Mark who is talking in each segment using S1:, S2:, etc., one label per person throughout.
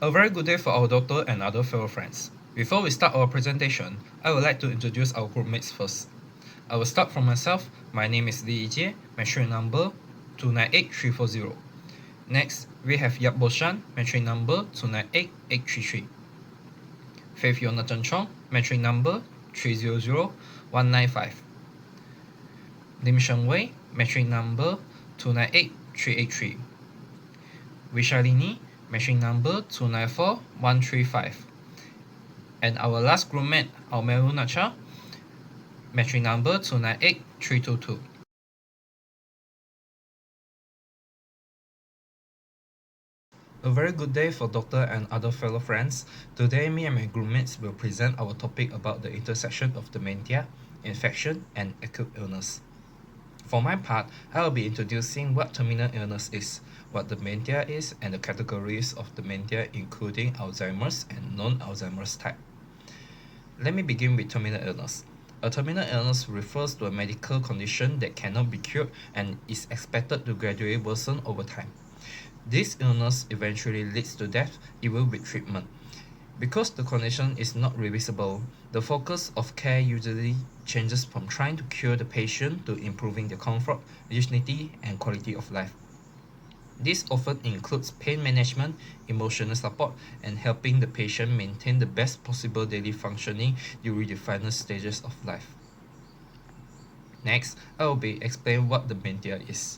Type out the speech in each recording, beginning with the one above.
S1: A very good day for our doctor and other fellow friends. Before we start our presentation, I would like to introduce our group mates first. I will start from myself. My name is Li Yijie, metric number 298340. Next, we have Yap Boshan, metric number 298833. Faith Yonatan Chong, metric number 300195. Lim Sheng Wei, metric number 298383. Vishalini, metric number 294135. And our last group mate, Almeru Nacha, metric number 298322. A very good day for doctor and other fellow friends. Today, me and my groupmates will present our topic about the intersection of dementia, infection, and acute illness. For my part, I will be introducing what terminal illness is, what dementia is, and the categories of dementia including Alzheimer's and non-Alzheimer's type. Let me begin with terminal illness. A terminal illness refers to a medical condition that cannot be cured and is expected to gradually worsen over time. This illness eventually leads to death even with treatment. Because the condition is not reversible, the focus of care usually changes from trying to cure the patient to improving their comfort, dignity, and quality of life. This often includes pain management, emotional support, and helping the patient maintain the best possible daily functioning during the final stages of life. Next, I will be explaining what dementia is.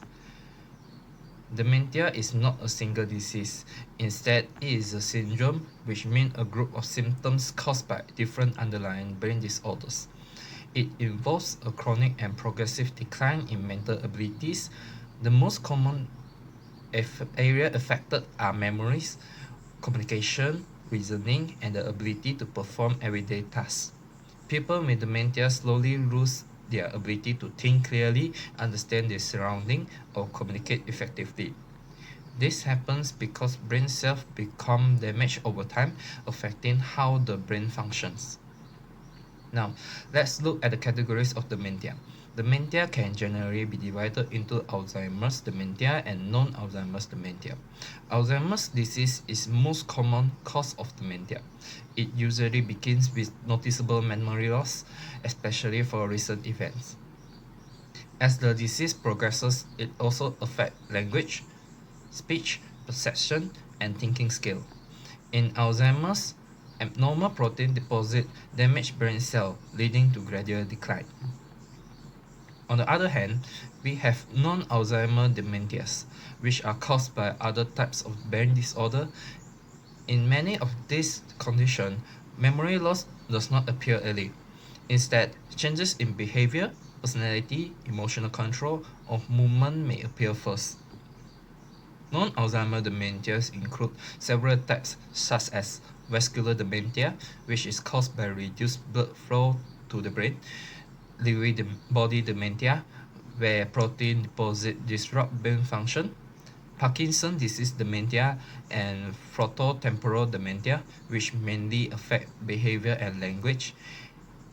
S1: Dementia is not a single disease. Instead, it is a syndrome, which means a group of symptoms caused by different underlying brain disorders. It involves a chronic and progressive decline in mental abilities. The most common areas affected are memories, communication, reasoning, and the ability to perform everyday tasks. People with dementia slowly lose their ability to think clearly, understand their surroundings, or communicate effectively. This happens because brain cells become damaged over time, affecting how the brain functions. Now, let's look at the categories of dementia. Dementia can generally be divided into Alzheimer's dementia and non-Alzheimer's dementia. Alzheimer's disease is most common cause of dementia. It usually begins with noticeable memory loss, especially for recent events. As the disease progresses, it also affects language, speech, perception, and thinking skill. In Alzheimer's, abnormal protein deposit damage brain cells, leading to gradual decline. On the other hand, we have non-Alzheimer's dementias, which are caused by other types of brain disorder. In many of these conditions, memory loss does not appear early. Instead, changes in behavior, personality, emotional control, or movement may appear first. Non-Alzheimer's dementias include several types such as vascular dementia, which is caused by reduced blood flow to the brain, Lewy body dementia, where protein deposit disrupt brain function, Parkinson's disease dementia, and frontotemporal dementia, which mainly affect behavior and language.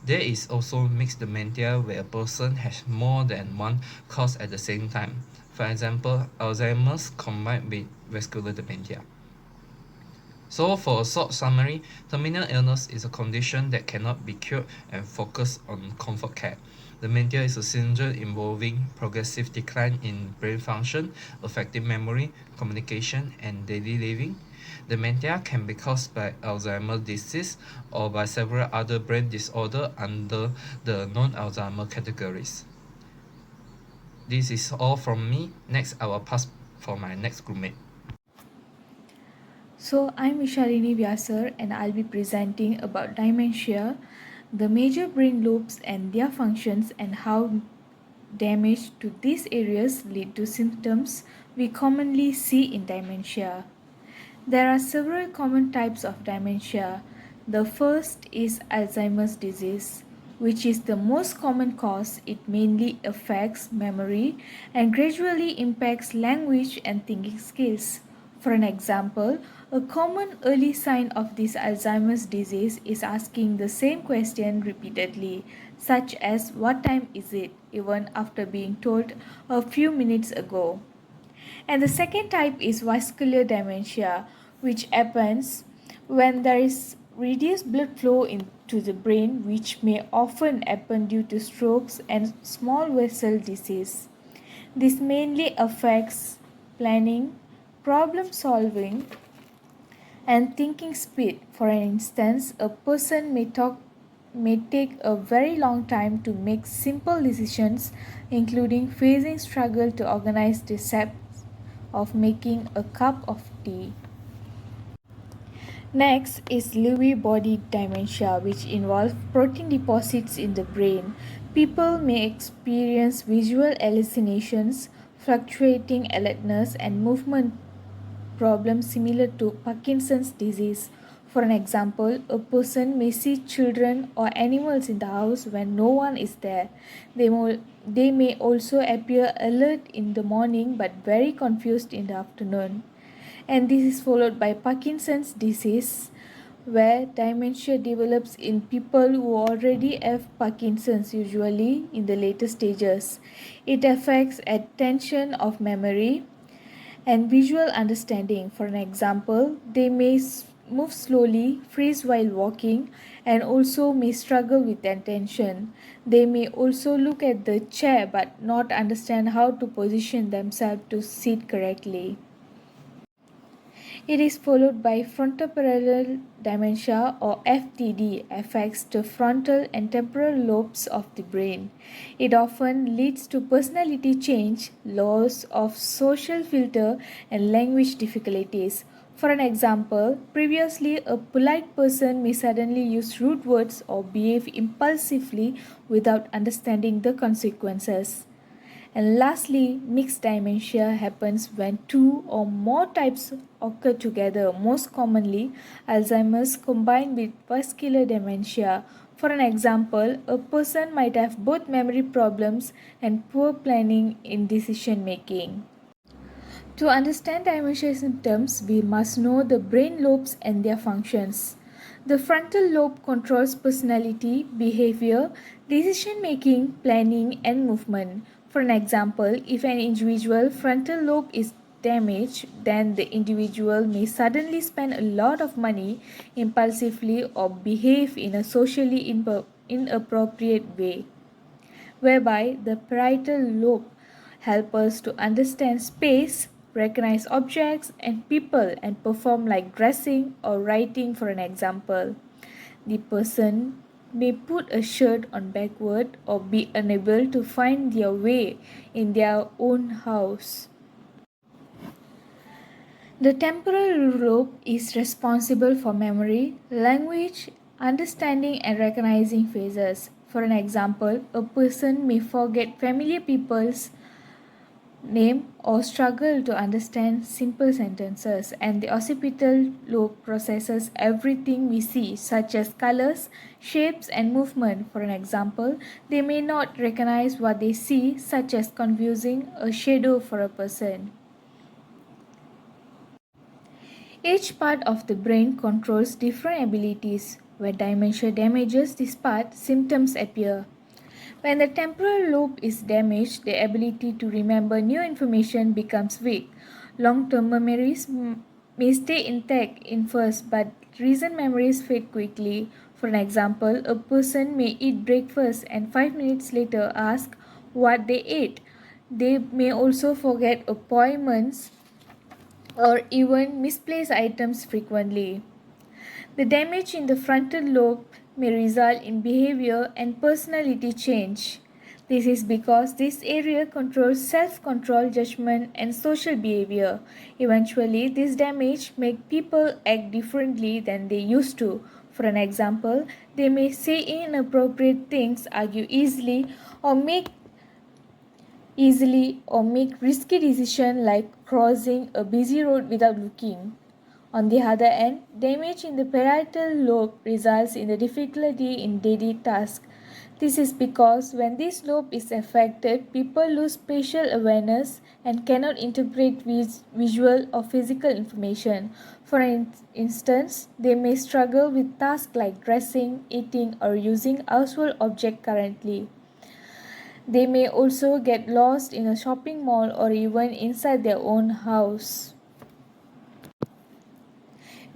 S1: There is also mixed dementia, where a person has more than one cause at the same time. For example, Alzheimer's combined with vascular dementia. So for a short summary, terminal illness is a condition that cannot be cured and focus on comfort care. Dementia is a syndrome involving progressive decline in brain function, affecting memory, communication, and daily living. Dementia can be caused by Alzheimer's disease or by several other brain disorders under the non-Alzheimer's categories. This is all from me. Next, I will pass for my next groupmate.
S2: So I'm Vishalini Vyasar and I'll be presenting about dementia, the major brain lobes and their functions and how damage to these areas lead to symptoms we commonly see in dementia. There are several common types of dementia. The first is Alzheimer's disease, which is the most common cause. It mainly affects memory and gradually impacts language and thinking skills. For an example, a common early sign of this Alzheimer's disease is asking the same question repeatedly, such as "What time is it?" even after being told a few minutes ago. And the second type is vascular dementia, which happens when there is reduced blood flow into the brain, which may often happen due to strokes and small vessel disease. This mainly affects planning, problem solving, and thinking speed. For instance, a person may take a very long time to make simple decisions, including facing struggle to organize the steps of making a cup of tea. Next is Lewy body dementia, which involves protein deposits in the brain. People may experience visual hallucinations, fluctuating alertness, and movement problems similar to Parkinson's disease. For an example, a person may see children or animals in the house when no one is there. They may also appear alert in the morning but very confused in the afternoon. And this is followed by Parkinson's disease, where dementia develops in people who already have Parkinson's, usually in the later stages. It affects attention of memory and visual understanding. For an example, they may move slowly, freeze while walking, and also may struggle with attention. They may also look at the chair but not understand how to position themselves to sit correctly. It is followed by frontoparietal dementia or FTD, affects the frontal and temporal lobes of the brain. It often leads to personality change, loss of social filter, and language difficulties. For an example, previously a polite person may suddenly use rude words or behave impulsively without understanding the consequences. And lastly, mixed dementia happens when two or more types occur together. Most commonly, Alzheimer's combined with vascular dementia. For an example, a person might have both memory problems and poor planning in decision making. To understand dementia symptoms, we must know the brain lobes and their functions. The frontal lobe controls personality, behavior, decision making, planning, and movement. For an example, if an individual frontal lobe is damaged, then the individual may suddenly spend a lot of money impulsively or behave in a socially inappropriate way, whereby the parietal lobe help us to understand space, recognize objects and people, and perform like dressing or writing. For an example, the person may put a shirt on backward or be unable to find their way in their own house. The temporal lobe is responsible for memory, language, understanding, and recognizing faces. For an example, a person may forget familiar people's name or struggle to understand simple sentences, and the occipital lobe processes everything we see, such as colors, shapes, and movement. For an example, they may not recognize what they see, such as confusing a shadow for a person. Each part of the brain controls different abilities. When dementia damages this part, symptoms appear. When the temporal lobe is damaged, the ability to remember new information becomes weak. Long-term memories may stay intact in first, but recent memories fade quickly. For an example, a person may eat breakfast and 5 minutes later ask what they ate. They may also forget appointments or even misplace items frequently. The damage in the frontal lobe may result in behavior and personality change. This is because this area controls self-control, judgment, and social behavior. Eventually, this damage makes people act differently than they used to. For an example, they may say inappropriate things, argue easily or make risky decisions like crossing a busy road without looking. On the other hand, damage in the parietal lobe results in the difficulty in daily tasks. This is because when this lobe is affected, people lose spatial awareness and cannot interpret visual or physical information. For instance, they may struggle with tasks like dressing, eating, or using household objects currently. They may also get lost in a shopping mall or even inside their own house.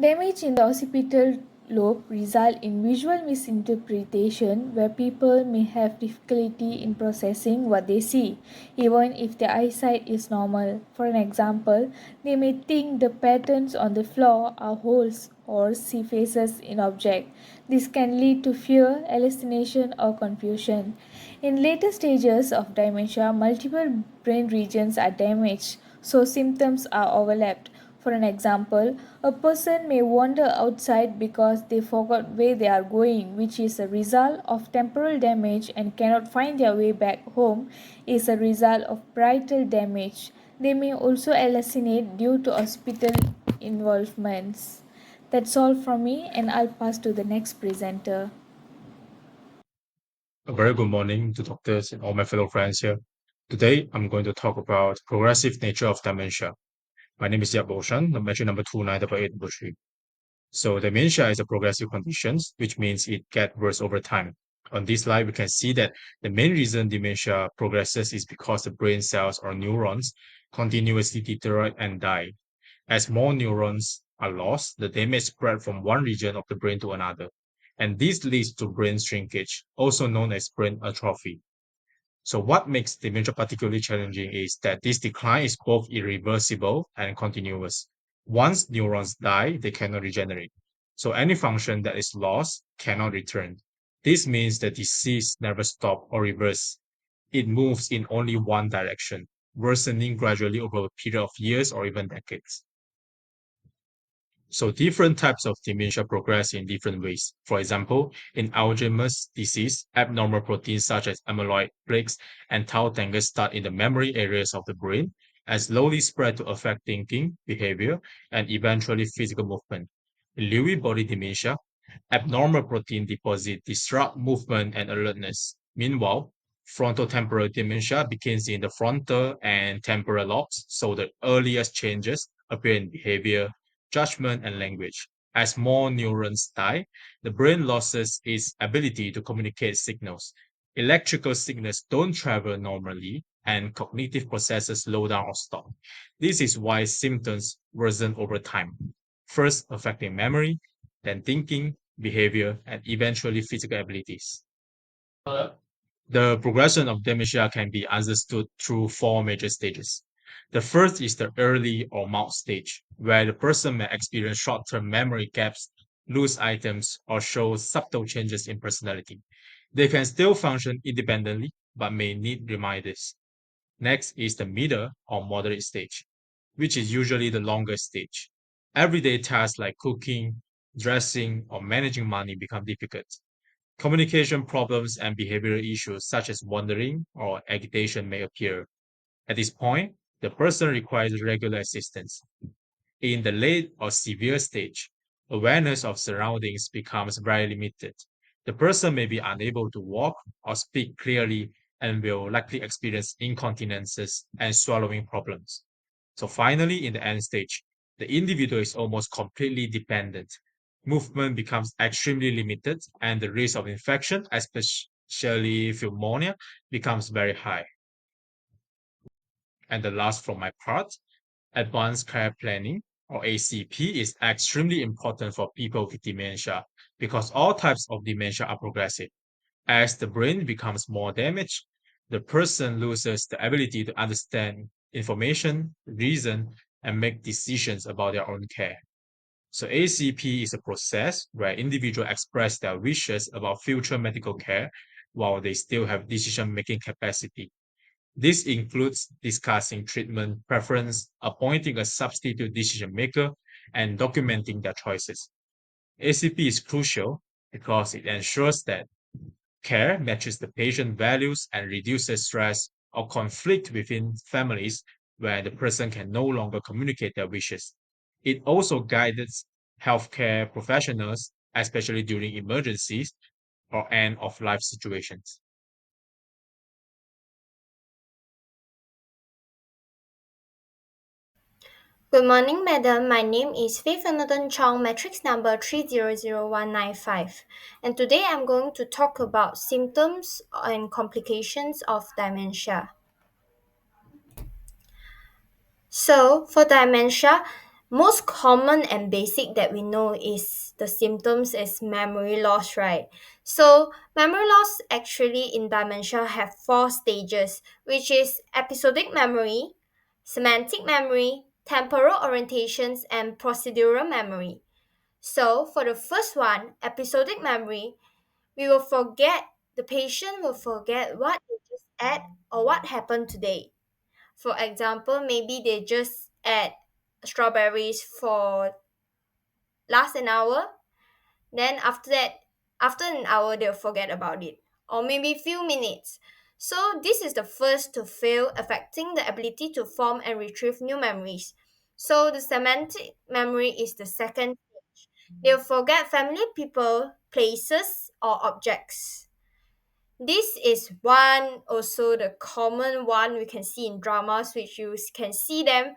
S2: Damage in the occipital lobe result in visual misinterpretation where people may have difficulty in processing what they see, even if their eyesight is normal. For an example, they may think the patterns on the floor are holes or see faces in objects. This can lead to fear, hallucination, or confusion. In later stages of dementia, multiple brain regions are damaged, so symptoms are overlapped. For an example, a person may wander outside because they forgot where they are going, which is a result of temporal damage, and cannot find their way back home is a result of parietal damage. They may also hallucinate due to hospital involvements. That's all from me, and I'll pass to the next presenter.
S3: A very good morning to doctors and all my fellow friends here. Today, I'm going to talk about progressive nature of dementia. My name is Yap Boshan, measure number 298833. So dementia is a progressive condition, which means it gets worse over time. On this slide, we can see that the main reason dementia progresses is because the brain cells or neurons continuously deteriorate and die. As more neurons are lost, the damage spread from one region of the brain to another. And this leads to brain shrinkage, also known as brain atrophy. So what makes dementia particularly challenging is that this decline is both irreversible and continuous. Once neurons die, they cannot regenerate. So any function that is lost cannot return. This means the disease never stops or reverses. It moves in only one direction, worsening gradually over a period of years or even decades. So different types of dementia progress in different ways. For example, in Alzheimer's disease, abnormal proteins such as amyloid plaques and tau tangles start in the memory areas of the brain and slowly spread to affect thinking, behavior, and eventually physical movement. In Lewy body dementia, abnormal protein deposit disrupt movement and alertness. Meanwhile, frontotemporal dementia begins in the frontal and temporal lobes, so the earliest changes appear in behavior, judgment, and language. As more neurons die, the brain loses its ability to communicate signals. Electrical signals don't travel normally, and cognitive processes slow down or stop. This is why symptoms worsen over time, first affecting memory, then thinking, behavior, and eventually physical abilities. The progression of dementia can be understood through four major stages. The first is the early or mild stage, where the person may experience short term memory gaps, lose items, or show subtle changes in personality. They can still function independently, but may need reminders. Next is the middle or moderate stage, which is usually the longest stage. Everyday tasks like cooking, dressing, or managing money become difficult. Communication problems and behavioral issues such as wandering or agitation may appear. At this point, the person requires regular assistance. In the late or severe stage, awareness of surroundings becomes very limited. The person may be unable to walk or speak clearly and will likely experience incontinences and swallowing problems. So finally, in the end stage, the individual is almost completely dependent. Movement becomes extremely limited, and the risk of infection, especially pneumonia, becomes very high. And the last from my part, advanced care planning or ACP is extremely important for people with dementia because all types of dementia are progressive. As the brain becomes more damaged, the person loses the ability to understand information, reason, and make decisions about their own care. So ACP is a process where individuals express their wishes about future medical care while they still have decision-making capacity. This includes discussing treatment preference, appointing a substitute decision maker, and documenting their choices. ACP is crucial because it ensures that care matches the patient values and reduces stress or conflict within families where the person can no longer communicate their wishes. It also guides healthcare professionals, especially during emergencies or end of life situations.
S4: Good morning, madam. My name is Faith Anodon Chong, matrix number 3000195. And today I'm going to talk about symptoms and complications of dementia. So, for dementia, most common and basic that we know is the symptoms is memory loss, right? So memory loss actually in dementia have four stages, which is episodic memory, semantic memory, temporal orientations, and procedural memory. So for the first one, episodic memory, we will forget, the patient will forget what they just ate or what happened today. For example, maybe they just ate strawberries for last an hour, then after that, after an hour, they'll forget about it, or maybe few minutes. So this is the first to fail, affecting the ability to form and retrieve new memories. So the semantic memory is the second stage. They'll forget familiar people, places, or objects. This is one also the common one we can see in dramas, which you can see them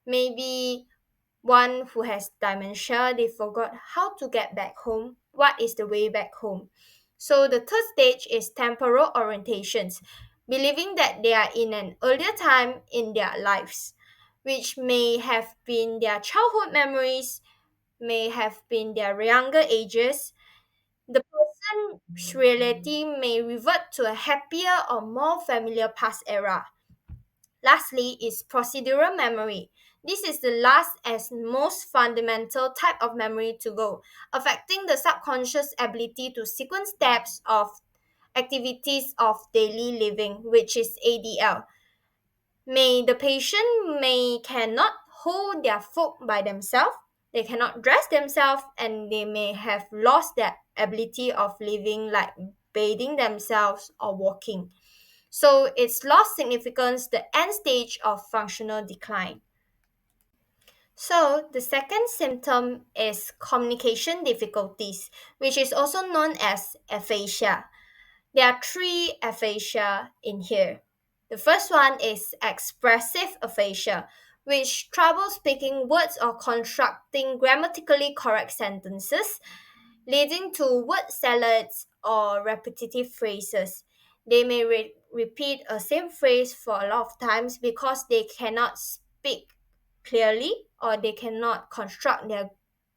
S4: maybe one who has dementia, they forgot how to get back home. What is the way back home? So the third stage is temporal orientations, believing that they are in an earlier time in their lives, which may have been their childhood memories, may have been their younger ages. The person's reality may revert to a happier or more familiar past era. Lastly is procedural memory. This is the last and most fundamental type of memory to go, affecting the subconscious ability to sequence steps of activities of daily living, which is ADL. May the patient may cannot hold their food by themselves, they cannot dress themselves, and they may have lost their ability of living like bathing themselves or walking. So it's lost significance, the end stage of functional decline. So the second symptom is communication difficulties, which is also known as aphasia. There are three aphasia in here. The first one is expressive aphasia, which trouble speaking words or constructing grammatically correct sentences, leading to word salads or repetitive phrases. They may repeat a same phrase for a lot of times because they cannot speak clearly or they cannot construct their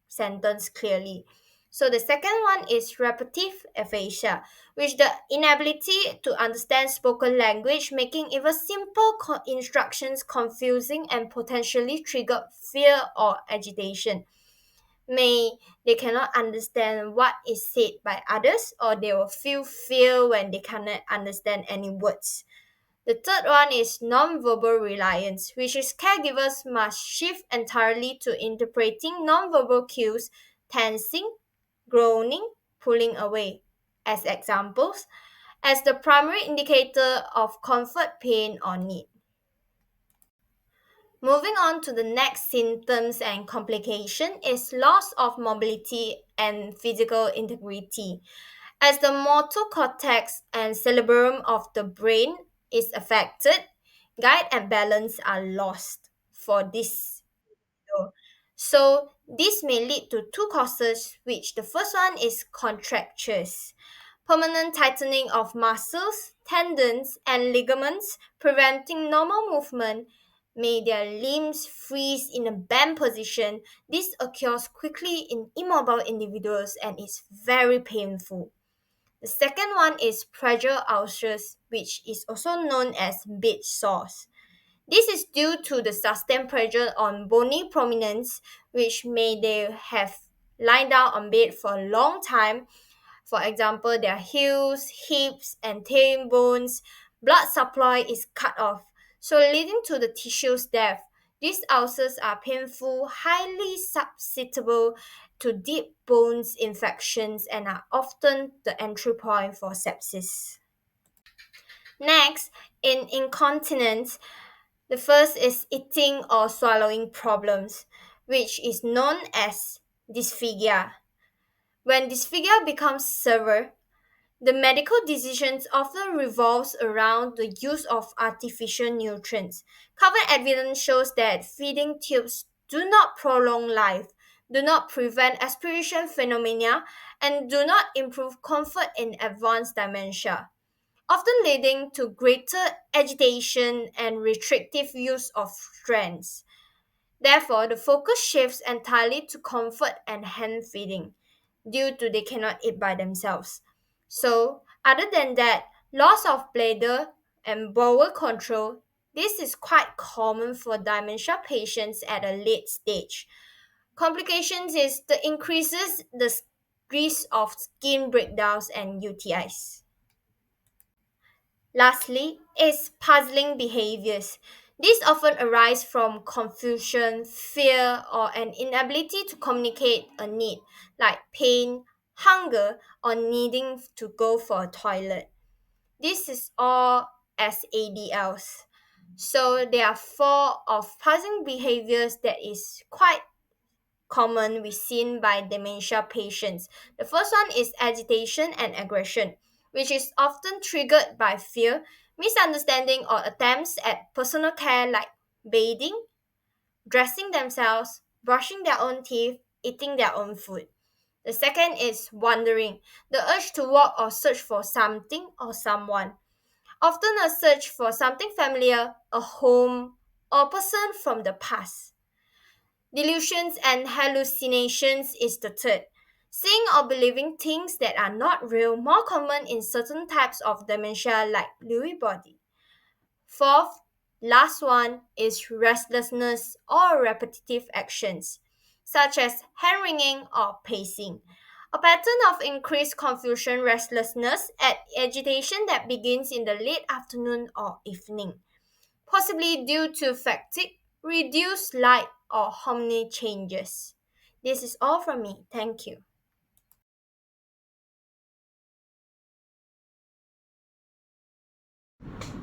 S4: sentence clearly. So the second one is repetitive aphasia, which the inability to understand spoken language, making even simple instructions confusing and potentially trigger fear or agitation. May they cannot understand what is said by others, or they will feel fear when they cannot understand any words. The third one is non-verbal reliance, which is caregivers must shift entirely to interpreting non-verbal cues, tensing, groaning, pulling away, as examples, as the primary indicator of comfort, pain, or need. Moving on to the next symptoms and complication is loss of mobility and physical integrity. As the motor cortex and cerebellum of the brain is affected, guide and balance are lost for this. So this may lead to two causes, which the first one is contractures. Permanent tightening of muscles, tendons, and ligaments, preventing normal movement. May their limbs freeze in a bent position. This occurs quickly in immobile individuals and is very painful. The second one is pressure ulcers, which is also known as bed sores. This is due to the sustained pressure on bony prominence, which may they have lying down on bed for a long time. For example, their heels, hips, and tailbones, blood supply is cut off, so leading to the tissue's death. These ulcers are painful, highly susceptible to deep bones infections, and are often the entry point for sepsis. Next, in incontinence, the first is eating or swallowing problems, which is known as dysphagia. When dysphagia becomes severe, the medical decisions often revolves around the use of artificial nutrients. Current evidence shows that feeding tubes do not prolong life, do not prevent aspiration phenomena, and do not improve comfort in advanced dementia, often leading to greater agitation and restrictive use of strengths. Therefore, the focus shifts entirely to comfort and hand feeding due to they cannot eat by themselves. So, other than that, loss of bladder and bowel control, this is quite common for dementia patients at a late stage. Complications is the increases the risk of skin breakdowns and UTIs. Lastly, is puzzling behaviors. These often arise from confusion, fear, or an inability to communicate a need, like pain, hunger, or needing to go for a toilet. This is all as ADLs. So there are four of puzzling behaviors that is quite common we seen by dementia patients. The first one is agitation and aggression, which is often triggered by fear, misunderstanding, or attempts at personal care like bathing, dressing themselves, brushing their own teeth, eating their own food. The second is wandering, the urge to walk or search for something or someone. Often a search for something familiar, a home, or a person from the past. Delusions and hallucinations is the third. Seeing or believing things that are not real, more common in certain types of dementia like Lewy body. Fourth, last one is restlessness or repetitive actions, such as hand wringing or pacing. A pattern of increased confusion, restlessness, and agitation that begins in the late afternoon or evening, possibly due to fatigue, reduced light, or hormone changes. This is all from me. Thank you.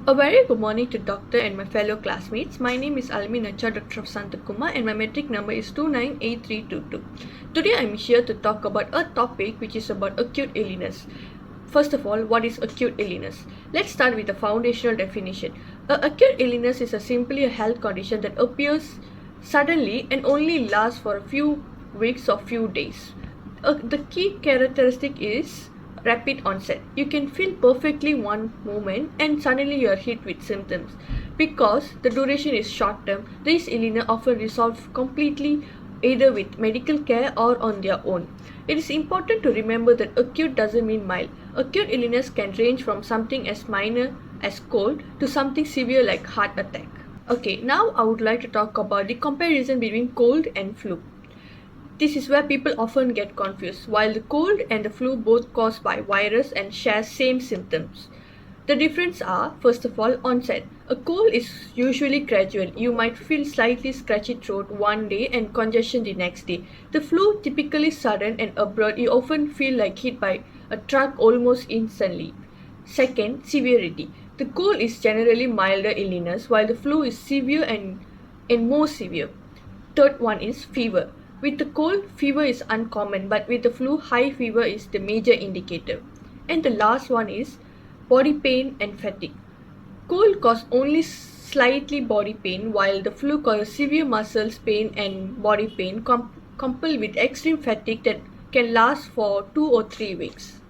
S5: A very good morning to Doctor and my fellow classmates. My name is Almi Nacha Dr. Santakumar and my metric number is 298322. Today I am here to talk about a topic which is about acute illness. First of all, what is acute illness? Let's start with the foundational definition. Acute illness is simply a health condition that appears suddenly and only lasts for a few weeks or few days. The key characteristic is rapid onset. You can feel perfectly one moment and suddenly you are hit with symptoms. Because the duration is short term, this illness often resolves completely either with medical care or on their own. It is important to remember that acute doesn't mean mild. Acute illness can range from something as minor as cold to something severe like heart attack. Okay, now I would like to talk about the comparison between cold and flu. This is where people often get confused. While the cold and the flu both caused by virus and share same symptoms, the difference are, first of all, onset. A cold is usually gradual. You might feel slightly scratchy throat one day and congestion the next day. The flu typically sudden and abrupt. You often feel like hit by a truck almost instantly. Second, severity. The cold is generally milder illness while the flu is severe and more severe. Third one is fever. With the cold, fever is uncommon, but with the flu, high fever is the major indicator. And the last one is body pain and fatigue. Cold causes only slightly body pain, while the flu causes severe muscles pain and body pain, coupled with extreme fatigue that can last for 2 or 3 weeks.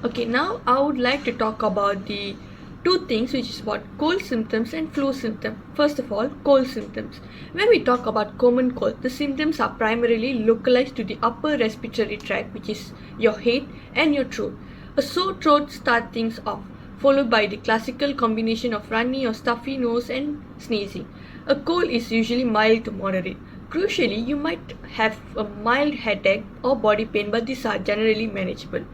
S5: Okay, now I would like to talk about the two things which is about cold symptoms and flu symptoms. First of all, cold symptoms. When we talk about common cold, the symptoms are primarily localized to the upper respiratory tract, which is your head and your throat. A sore throat starts things off, followed by the classical combination of runny or stuffy nose and sneezing. A cold is usually mild to moderate. Crucially, you might have a mild headache or body pain, but these are generally manageable.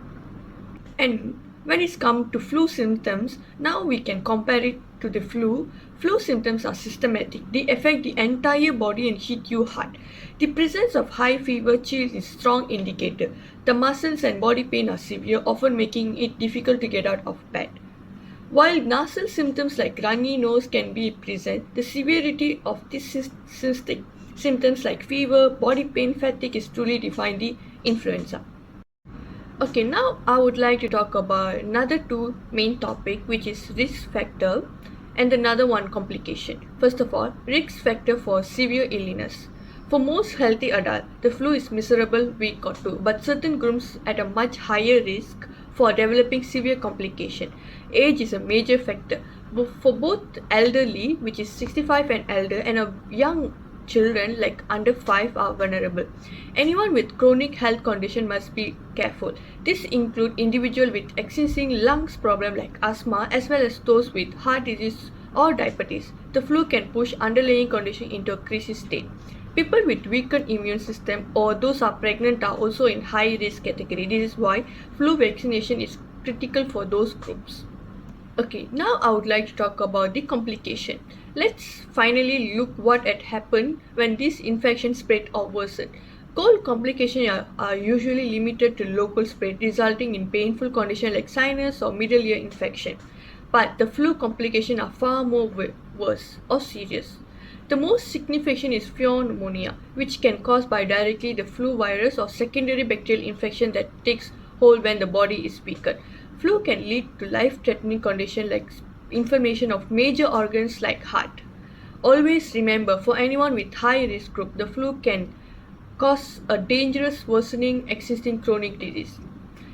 S5: And when it's come to flu symptoms, now we can compare it to the flu. Flu symptoms are systematic. They affect the entire body and hit you hard. The presence of high fever, chills is a strong indicator. The muscles and body pain are severe, often making it difficult to get out of bed. While nasal symptoms like runny nose can be present, the severity of these symptoms like fever, body pain, fatigue is truly define the influenza. Okay, now I would like to talk about another two main topic, which is risk factor and another one complication. First of all, risk factor for severe illness. For most healthy adults, the flu is miserable week or two, but certain groups at a much higher risk for developing severe complication. Age is a major factor. For both elderly, which is 65 and elder, and a young children like under 5 are vulnerable. Anyone with chronic health condition must be careful. This include individuals with existing lungs problem like asthma as well as those with heart disease or diabetes. The flu can push underlying condition into a crisis state. People with weakened immune system or those are pregnant are also in high risk category. This is why flu vaccination is critical for those groups. Okay, now I would like to talk about the complication. Let's finally look what had happened when this infection spread or worsened. Cold complications are usually limited to local spread, resulting in painful conditions like sinus or middle ear infection. But the flu complications are far more worse or serious. The most significant is fever pneumonia, which can cause by directly the flu virus or secondary bacterial infection that takes hold when the body is weakened. Flu can lead to life-threatening conditions like inflammation of major organs like heart. Always remember, for anyone with high risk group, the flu can cause a dangerous worsening existing chronic disease.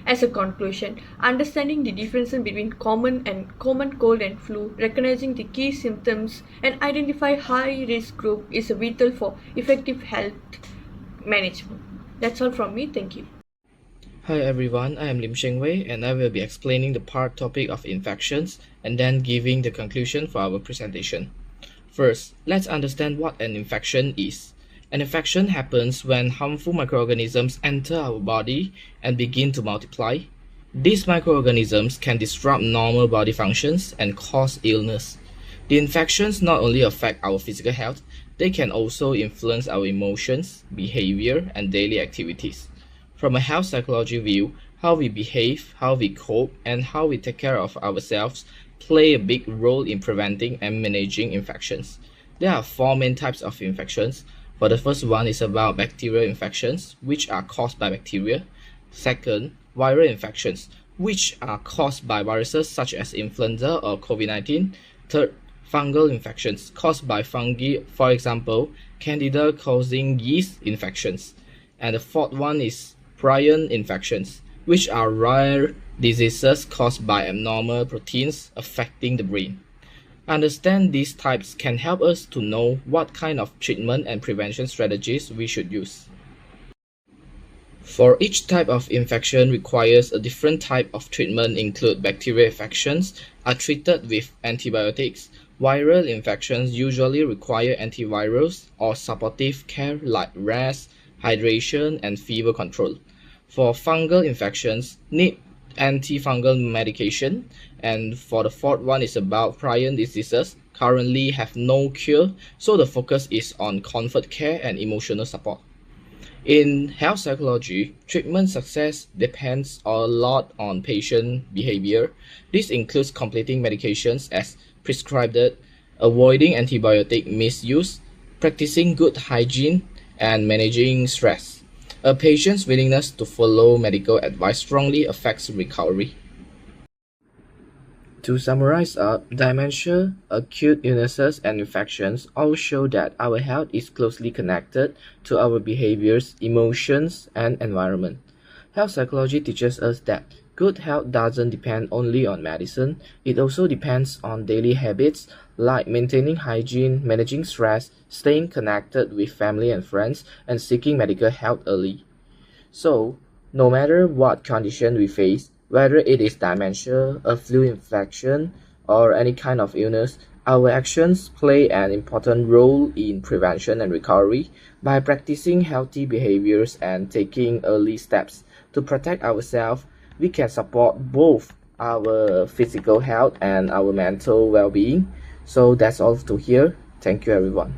S5: As a conclusion, understanding the differences between common cold and flu, recognizing the key symptoms, and identify high risk group is vital for effective health management. That's all from me. Thank you.
S6: Hi everyone, I am Lim Sheng Wei and I will be explaining the part topic of infections and then giving the conclusion for our presentation. First, let's understand what an infection is. An infection happens when harmful microorganisms enter our body and begin to multiply. These microorganisms can disrupt normal body functions and cause illness. The infections not only affect our physical health, they can also influence our emotions, behavior, and daily activities. From a health psychology view, how we behave, how we cope, and how we take care of ourselves play a big role in preventing and managing infections. There are four main types of infections. For the first one is about bacterial infections, which are caused by bacteria. Second, viral infections, which are caused by viruses such as influenza or COVID-19. Third, fungal infections caused by fungi, for example, Candida causing yeast infections. And the fourth one is prion infections, which are rare diseases caused by abnormal proteins affecting the brain. Understand these types can help us to know what kind of treatment and prevention strategies we should use. For each type of infection requires a different type of treatment include bacterial infections are treated with antibiotics. Viral infections usually require antivirals or supportive care like rest, hydration, and fever control. For fungal infections, need antifungal medication, and for the fourth one is about prion diseases currently have no cure, so the focus is on comfort care and emotional support. In health psychology, treatment success depends a lot on patient behavior. This includes completing medications as prescribed, avoiding antibiotic misuse, practicing good hygiene, and managing stress. A patient's willingness to follow medical advice strongly affects recovery. To summarize up, dementia, acute illnesses, and infections all show that our health is closely connected to our behaviors, emotions, and environment. Health psychology teaches us that good health doesn't depend only on medicine, it also depends on daily habits like maintaining hygiene, managing stress, staying connected with family and friends, and seeking medical help early. So, no matter what condition we face, whether it is dementia, a flu infection, or any kind of illness, our actions play an important role in prevention and recovery. By practicing healthy behaviors and taking early steps to protect ourselves, we can support both our physical health and our mental well-being. So that's all to here. Thank you everyone.